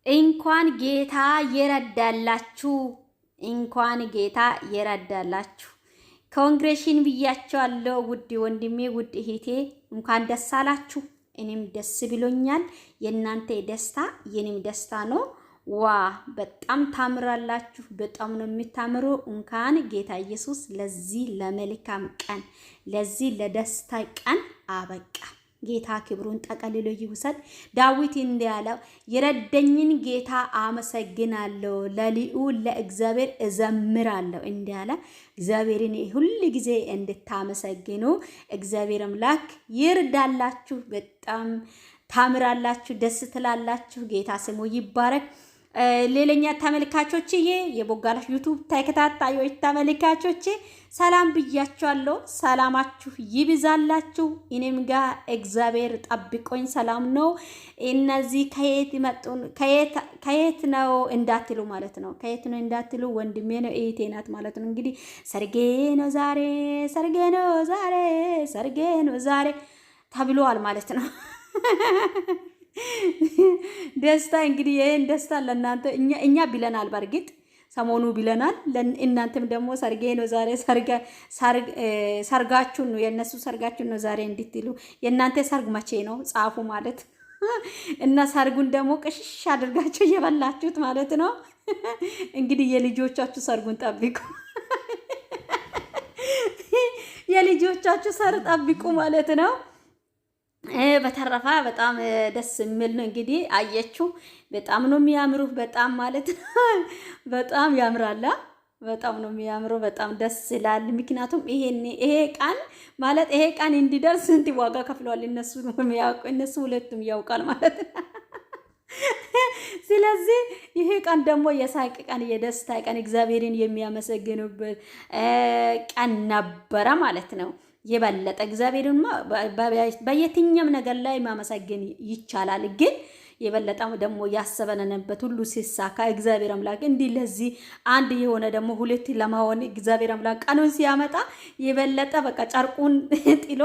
እንኳን ጌታ የረዳላችሁ እንኳን ጌታ የረዳላችሁ። ኮንግሬሽን ብያቸዋለሁ። ውድ ወንድሜ ውድ እህቴ እንኳን ደስ አላችሁ። እኔም ደስ ብሎኛል። የእናንተ ደስታ የኔም ደስታ ነው። ዋ በጣም ታምራላችሁ። በጣም ነው የምታምሩ። እንኳን ጌታ ኢየሱስ ለዚህ ለመልካም ቀን ለዚህ ለደስታ ቀን አበቃ። ጌታ ክብሩን ጠቅልሎ ይውሰድ። ዳዊት እንዲያለው የረደኝን ጌታ አመሰግናለሁ፣ ለልዑል ለእግዚአብሔር እዘምራለሁ እንዲያለ እግዚአብሔርን ሁሉ ጊዜ እንድታመሰግኑ እግዚአብሔር አምላክ ይርዳላችሁ። በጣም ታምራላችሁ፣ ደስ ትላላችሁ። ጌታ ስሙ ይባረክ። ሌላኛ ተመልካቾቼ የቦጋላሽ ዩቲዩብ ተከታታዮች ተመልካቾቼ ሰላም ብያችኋለሁ። ሰላማችሁ ይብዛላችሁ። እኔም ጋር እግዚአብሔር ጠብቆኝ ሰላም ነው። እነዚህ ከየት ነው እንዳትሉ ማለት ነው። ከየት ነው እንዳትሉ ወንድሜ ነው እህቴ ናት ማለት ነው። እንግዲህ ሰርጌ ነው ዛሬ፣ ሰርጌ ነው ዛሬ፣ ሰርጌ ነው ዛሬ ተብሏል ማለት ነው። ደስታ እንግዲህ ይሄን ደስታ ለእናንተ እኛ ብለናል። በርግጥ ሰሞኑ ብለናል። እናንተም ደግሞ ሰርጌ ነው ዛሬ፣ ሰርጋችሁን ነው የነሱ ሰርጋችሁን ነው ዛሬ እንድትሉ። የእናንተ ሰርግ መቼ ነው ጻፉ ማለት እና ሰርጉን ደግሞ ቅሽሽ አድርጋችሁ እየበላችሁት ማለት ነው። እንግዲህ የልጆቻችሁ ሰርጉን ጠብቁ። የልጆቻችሁ ሰርግ ጠብቁ ማለት ነው። በተረፈ በጣም ደስ የሚል ነው። እንግዲህ አየችሁ በጣም ነው የሚያምሩ። በጣም ማለት በጣም ያምራላ። በጣም ነው የሚያምሩ። በጣም ደስ ይላል። ምክንያቱም ይሄ ቀን ማለት ይሄ ቀን እንዲደርስ ስንት ዋጋ ከፍለዋል እነሱ ሁለቱም ያውቃል ማለት ነው። ስለዚህ ይሄ ቀን ደግሞ የሳቅ ቀን የደስታ ቀን እግዚአብሔርን የሚያመሰግኑበት ቀን ነበረ ማለት ነው። የበለጠ እግዚአብሔርማ በየትኛም ነገር ላይ ማመሰገን ይቻላል። ግን የበለጠ ደግሞ ያሰበነበት ሁሉ ሲሳካ እግዚአብሔር አምላክ እንዲህ ለዚህ አንድ የሆነ ደግሞ ሁለት ለማሆን እግዚአብሔር አምላክ ቀኑን ሲያመጣ የበለጠ በቃ ጨርቁን ጥሎ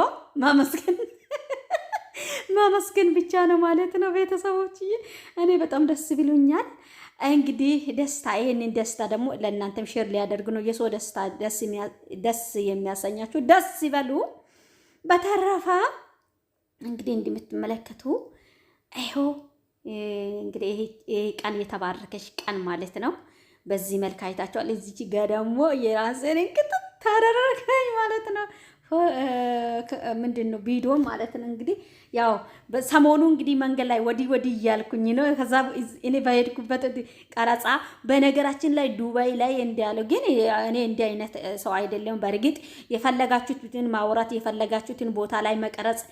ማመስገን ብቻ ነው ማለት ነው። ቤተሰቦች እኔ በጣም ደስ ብሎኛል። እንግዲህ ደስታ ይሄንን ደስታ ደግሞ ለእናንተም ሼር ሊያደርግ ነው። የሰው ደስታ ደስ የሚያሰኛችሁ ደስ ይበሉ። በተረፈ እንግዲህ እንደምትመለከቱ ይሄው እንግዲህ ይሄ ቀን የተባረከች ቀን ማለት ነው። በዚህ መልክ አይታችኋል። እዚች ጋር ደግሞ የራስን እንቅጥት ታደረገኝ ማለት ነው። ምንድን ነው ቪዲዮ ማለት ነው። እንግዲህ ያው በሰሞኑ እንግዲህ መንገድ ላይ ወዲህ እያልኩኝ ነው። ከዛ እኔ በሄድኩበት ቀረጻ በነገራችን ላይ ዱባይ ላይ እንዲያለው ግን እኔ እንዲህ አይነት ሰው አይደለም። በእርግጥ የፈለጋችሁትን ማውራት የፈለጋችሁትን ቦታ ላይ መቀረጽ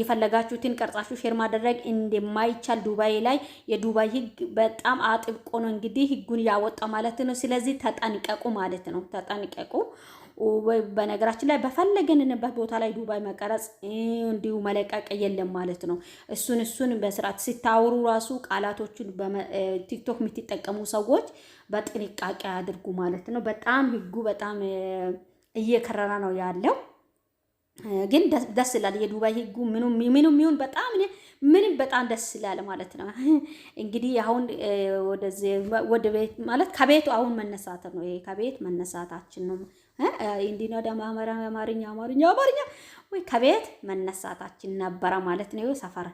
የፈለጋችሁትን ቀርጻችሁ ሼር ማድረግ እንደማይቻል ዱባይ ላይ የዱባይ ሕግ በጣም አጥብቆ ነው እንግዲህ ሕጉን ያወጣ ማለት ነው። ስለዚህ ተጠንቀቁ ማለት ነው። ተጠንቀቁ። በነገራችን ላይ በፈለገንበት ቦታ ላይ ዱባይ መቀረጽ እንዲሁ መለቀቅ የለም ማለት ነው። እሱን በስርዓት ሲታወሩ ራሱ ቃላቶቹን በቲክቶክ የምትጠቀሙ ሰዎች በጥንቃቄ አድርጉ ማለት ነው። በጣም ህጉ በጣም እየከረረ ነው ያለው። ግን ደስ ይላል። የዱባይ ህጉ ምኑም ይሁን በጣም ምንም በጣም ደስ ይላል ማለት ነው። እንግዲህ አሁን ወደ ቤት ማለት ከቤቱ አሁን መነሳት ነው። ይሄ ከቤት መነሳታችን ነው። እንዲህ ነው ደግሞ አማርኛ ወይ ከቤት መነሳታችን ነበረ ማለት ነው።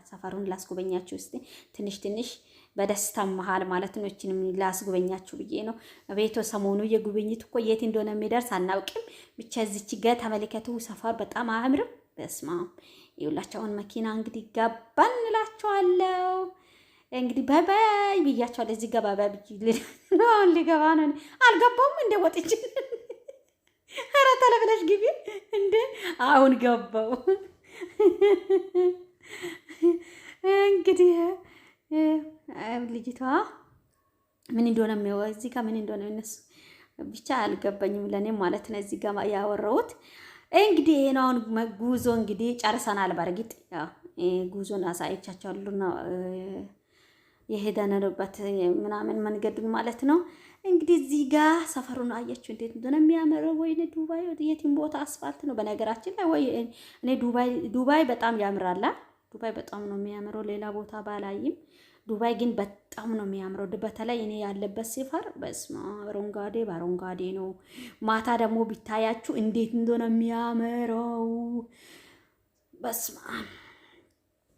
ሰፈሩን ላስጎበኛችሁ እስቲ ትንሽ በደስታ መሃል ማለት ነው። እቺንም ላስጎበኛችሁ ብዬ ነው። ቤቱ ሰሞኑ የጉብኝት እኮ የት እንደሆነ የሚደርስ አናውቅም። ብቻ እዚች ጋር ተመልከቱ። ሰፈር በጣም አያምርም? በስማ ይውላቸውን መኪና እንግዲህ ገባን እላችኋለሁ። እንግዲህ ባይ ብያችኋለሁ። እዚህ ገባ ባይ ሊገባ ነው። አልገባውም እንደ ወጥቼ ኧረ ተለብለሽ ግቢ እንደ አሁን ገባው። እንግዲህ ልጅቷ ምን እንደሆነ እዚህ ጋር ምን እንደሆነ እነሱ ብቻ አልገባኝም ለኔ ማለት ነው። እዚህ ጋር ያወራሁት እንግዲህ ይሄን አሁን ጉዞ እንግዲህ ጨርሰናል። በርግጥ ያው ጉዞን አሳይቻችኋለሁ ነው የሄደንበት ምናምን መንገዱን ማለት ነው። እንግዲህ እዚህ ጋር ሰፈሩን አያችሁ እንዴት እንደሆነ የሚያምረው። ወይኔ ዱባይ የትም ቦታ አስፋልት ነው በነገራችን ላይ። ወይ እኔ ዱባይ በጣም ያምራል። ዱባይ በጣም ነው የሚያምረው። ሌላ ቦታ ባላይም ዱባይ ግን በጣም ነው የሚያምረው። በተለይ እኔ ያለበት ሲፈር በስማ አረንጓዴ በአረንጓዴ ነው። ማታ ደግሞ ቢታያችሁ እንዴት እንደሆነ የሚያምረው በስማ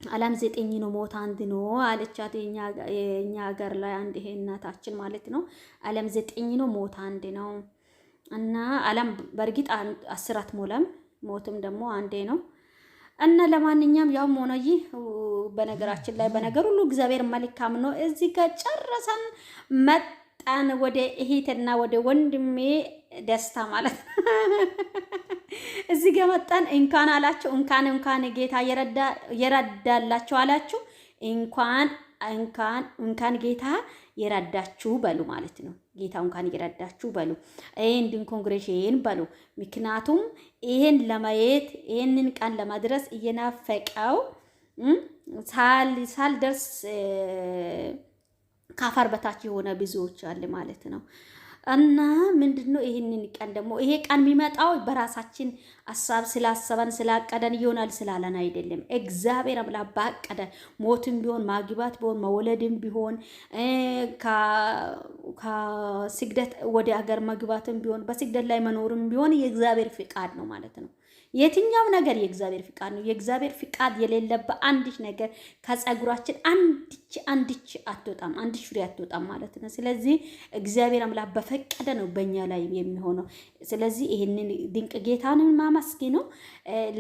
ዓለም 9 ነው ሞት 1 ነው አለቻት። የኛ ሀገር ላይ አንድ ይሄ እናታችን ማለት ነው። ዓለም 9 ነው ሞት 1 ነው እና ዓለም በእርግጥ 10 አትሞላም፣ ሞትም ደግሞ 1 ነው። እና ለማንኛውም ያው ሆነ ይህ በነገራችን ላይ በነገር ሁሉ እግዚአብሔር መልካም ነው። እዚህ ጋር ጨረሰን መጣን ወደ እህትና ወደ ወንድሜ ደስታ ማለት ነው። እዚህ ጋር መጣን። እንኳን አላችሁ እንኳን ጌታ የረዳላችሁ አላችሁ። እንኳን ጌታ የረዳችሁ በሉ ማለት ነው። ጌታ እንኳን የረዳችሁ በሉ። ይሄን ኮንግሬሽን በሉ። ምክንያቱም ይሄን ለማየት ይሄንን ቀን ለማድረስ እየናፈቀው ሳልደርስ ካፈር በታች የሆነ ብዙዎች አለ ማለት ነው። እና ምንድነው ይሄንን ቀን ደግሞ ይሄ ቀን የሚመጣው በራሳችን ሐሳብ ስላሰበን ስላቀደን ይሆናል ስላለን አይደለም። እግዚአብሔር አምላክ ባቀደ ሞትም ቢሆን ማግባት ቢሆን መወለድም ቢሆን ከስግደት ወደ ሀገር መግባትም ቢሆን በስግደት ላይ መኖርም ቢሆን የእግዚአብሔር ፍቃድ ነው ማለት ነው። የትኛው ነገር የእግዚአብሔር ፍቃድ ነው። የእግዚአብሔር ፍቃድ የሌለበት አንዲት ነገር ከጸጉራችን አንዲች አትወጣም፣ አንዲት ፍሬ አትወጣም ማለት ነው። ስለዚህ እግዚአብሔር አምላክ በፈቀደ ነው በእኛ ላይ የሚሆነው። ስለዚህ ይሄንን ድንቅ ጌታን ማመስገን ነው።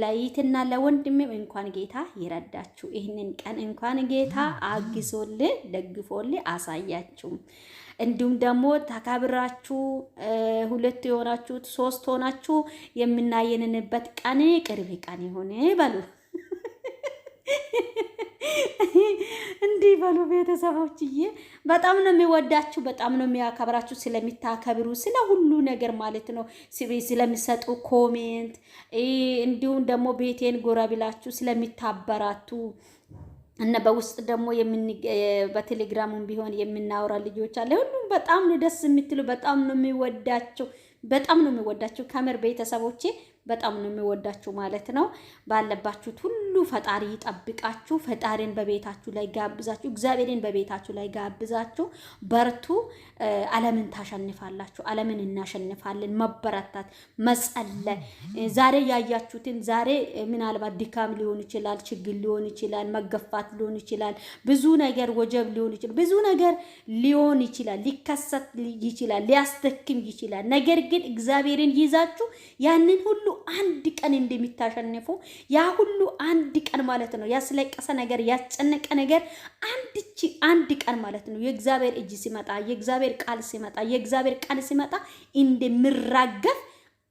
ለይትና ለወንድሜም እንኳን ጌታ ይረዳችሁ። ይሄንን ቀን እንኳን ጌታ አግዞልህ ደግፎልህ አሳያችሁ። እንዲሁም ደግሞ ተከብራችሁ 2 የሆናችሁ 3 ሆናችሁ የምናየንበት ቀን ቅርብ ቀን ይሁን በሉ። እንዲህ በሉ ቤተሰቦችዬ። በጣም ነው የሚወዳችሁ፣ በጣም ነው የሚያከብራችሁ። ስለሚታከብሩ ስለ ሁሉ ነገር ማለት ነው ስለሚሰጡ ኮሜንት፣ እንዲሁም ደግሞ ቤቴን ጎራ ብላችሁ ስለሚታበራቱ እና በውስጥ ደግሞ በቴሌግራሙም ቢሆን የምናወራ ልጆች አለ። ሁሉም በጣም ነው ደስ የምትሉ፣ በጣም ነው የሚወዳቸው፣ በጣም ነው የሚወዳቸው። ከምር ቤተሰቦቼ በጣም ነው የሚወዳችሁ ማለት ነው። ባለባችሁት ሁሉ ፈጣሪ ይጠብቃችሁ። ፈጣሪን በቤታችሁ ላይ ጋብዛችሁ፣ እግዚአብሔርን በቤታችሁ ላይ ጋብዛችሁ፣ በርቱ። ዓለምን ታሸንፋላችሁ። ዓለምን እናሸንፋለን። መበረታት፣ መጸለይ። ዛሬ ያያችሁትን ዛሬ ምናልባት ድካም ሊሆን ይችላል፣ ችግር ሊሆን ይችላል፣ መገፋት ሊሆን ይችላል፣ ብዙ ነገር ወጀብ ሊሆን ይችላል፣ ብዙ ነገር ሊሆን ይችላል፣ ሊከሰት ይችላል፣ ሊያስተክም ይችላል። ነገር ግን እግዚአብሔርን ይዛችሁ ያንን ሁሉ አንድ ቀን እንደሚታሸንፉ ያ ሁሉ አንድ ቀን ማለት ነው ያስለቀሰ ነገር ያስጨነቀ ነገር አንድ ቀን ማለት ነው የእግዚአብሔር እጅ ሲመጣ የእግዚአብሔር ቃል ሲመጣ የእግዚአብሔር ቃል ሲመጣ እንደምራገፍ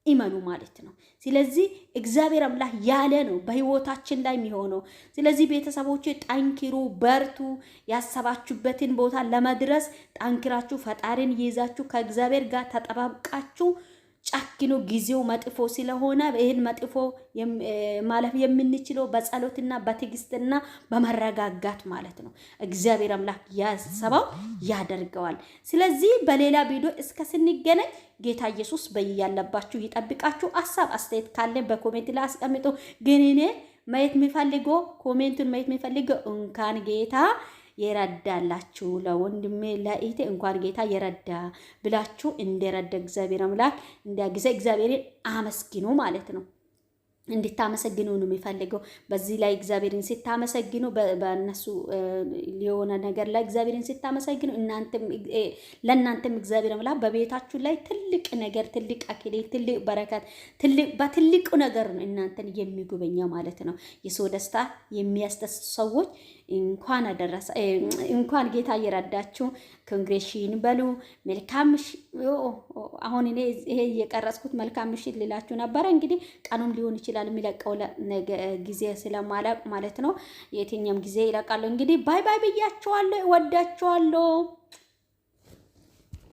ኢመኑ ማለት ነው። ስለዚህ እግዚአብሔር አምላክ ያለ ነው በህይወታችን ላይ የሚሆነው። ስለዚህ ቤተሰቦቼ ጠንክሩ፣ በርቱ። ያሰባችሁበትን ቦታ ለመድረስ ጠንክራችሁ ፈጣሪን ይዛችሁ ከእግዚአብሔር ጋር ተጠባብቃችሁ ጫኪኖ ጊዜው መጥፎ ስለሆነ ይሄን መጥፎ ማለፍ የምንችለው በጸሎትና በትዕግስትና በመረጋጋት ማለት ነው። እግዚአብሔር አምላክ ያሰበው ያደርገዋል። ስለዚህ በሌላ ቪዲዮ እስከ ስንገናኝ ጌታ ኢየሱስ በያለባችሁ ይጠብቃችሁ። ሐሳብ አስተያየት ካለ በኮሜንት ላይ አስቀምጡ። ግን እኔ ማየት የሚፈልገው ኮሜንቱን ማየት የሚፈልገው እንኳን ጌታ የረዳላችሁ ለወንድሜ ለእህቴ እንኳን ጌታ የረዳ ብላችሁ እንደረዳ እግዚአብሔር አምላክ እንዲያግዘ እግዚአብሔርን አመስግኑ ማለት ነው። እንድታመሰግኑ ነው የሚፈልገው። በዚህ ላይ እግዚአብሔርን ስታመሰግኑ በእነሱ የሆነ ነገር ላይ እግዚአብሔርን ስታመሰግኑ ለእናንተም እግዚአብሔር አምላክ በቤታችሁ ላይ ትልቅ ነገር፣ ትልቅ አክሊል፣ ትልቅ በረከት፣ በትልቁ ነገር ነው እናንተን የሚጎበኘው ማለት ነው። የሰው ደስታ የሚያስደስቱ ሰዎች እንኳን ጌታ እየረዳችሁ ኮንግሬሽን በሉ። መልካም አሁን እኔ ይሄ እየቀረጽኩት መልካም ምሽት ልላችሁ ነበረ። እንግዲህ ቀኑም ሊሆን ይችላል የሚለቀው ጊዜ ስለማላቅ ማለት ነው። የትኛውም ጊዜ ይለቃለሁ። እንግዲህ ባይ ባይ ብያችኋለሁ። እወዳችኋለሁ።